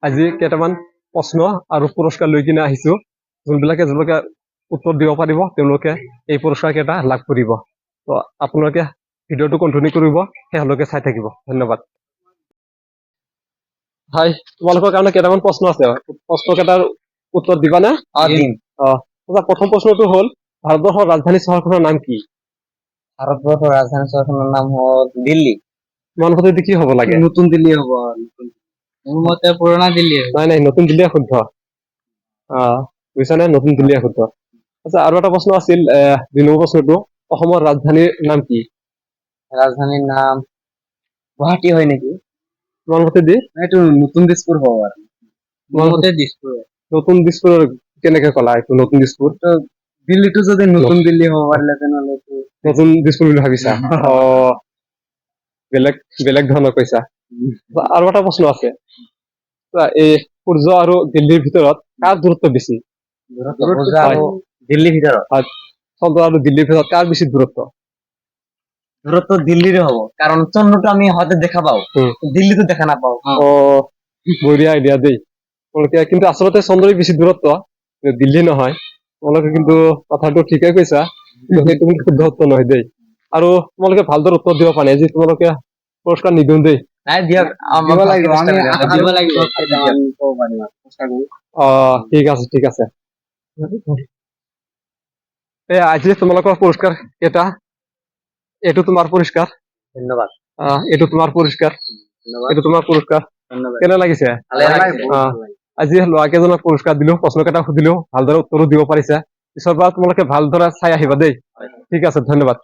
আজি কেইটামান প্ৰশ্ন আৰু পুৰস্কাৰ লৈ কিনে আহিছো। যোনবিলাকে উত্তৰ দিব পাৰিব তেওঁলোকে এই পুৰস্কাৰ কেইটা লাভ কৰিব। তো আপোনালোকে ভিডিঅ'টো কন্টিনিউ কৰিব, শেষলৈকে চাই থাকিব। ধন্যবাদ। হাই, তোমালোকৰ কাৰণে কেইটামান প্ৰশ্ন আছে। প্ৰশ্ন কেইটাৰ উত্তৰ দিবানে? দিম। প্ৰথম প্ৰশ্নটো হ'ল, ভাৰতবৰ্ষৰ ৰাজধানী চহৰখনৰ নাম কি? ভাৰতবৰ্ষৰ ৰাজধানী চহৰখনৰ নাম হ'ল দিল্লী। তোমালোকৰ যদি কি হ'ব লাগে? নতুন দিল্লী হ'ব। মোৰ মতে পুৰণা দিল্লী হ'ব। নাই, নতুন দিল্লীয়ে শুদ্ধ। বুজিছানে? নতুন দিল্লীয়ে শুদ্ধ। আচ্ছা, আৰু এটা প্ৰশ্ন আছিল, 2 নম্বৰ প্ৰশ্নটো, অসমৰ ৰাজধানীৰ নাম কি? ৰাজধানীৰ নাম গুৱাহাটী হয় নেকি? তোমাৰ মতে দি? এইটো নতুন দিছপুৰ হ'ব আৰু। মোৰ মতে দিছপুৰ। নতুন দিছপুৰ কেনেকে ক'লা? এইটো নতুন দিছপুৰ? দিল্লীটো যদি নতুন দিল্লী হ'ব পাৰিলে তেনেহ'লে নতুন দিছপুৰ বুলি ভাবিছা? বেলেগ ধৰণৰ কৈছা। আৰু এটা প্ৰশ্ন আছে, এই সূৰ্য আৰু দিল্লীৰ ভিতৰত কাৰ দূৰত্ব বেছি? দিল্লীৰ ভিতৰত চন্দ্ৰ আৰু দিল্লীৰ ভিতৰত কাৰ বেছি দূৰত্ব? দূৰত্ব দিল্লীৰে হ'ব, কাৰণ চন্দ্ৰটো আমি হয়তো দেখা পাওঁ, দিল্লীটো দেখা নাপাওঁ। বঢ়িয়া আইডিয়া দেই। কিন্তু আচলতে চন্দ্ৰই বেছি দূৰত্ব, দিল্লী নহয়। তোমালোকে কিন্তু কথাটো ঠিকে কৈছা, সেইটো কিন্তু শুদ্ধ উত্তৰ নহয় দেই। আৰু তোমালোকে ভালদৰে উত্তৰ দিব পাৰে যি তোমালোকে পুৰস্কাৰ নিদিওঁ দেই। ঠিক আছে। আজি তোমালোকৰ পুৰস্কাৰ কেইটা, এইটো তোমাৰ পুৰস্কাৰ। ধন্যবাদ। এইটো তোমাৰ পুৰস্কাৰ, এইটো তোমাৰ পুৰস্কাৰ। কেনে লাগিছে? আজি ল'ৰা কেইজনক পুৰস্কাৰ দিলো, প্ৰশ্ন কেইটা সুধিলো, ভালদৰে উত্তৰো দিব পাৰিছে। পিছৰ পৰা তোমালোকে ভালদৰে চাই আহিবা দেই। ঠিক আছে, ধন্যবাদ।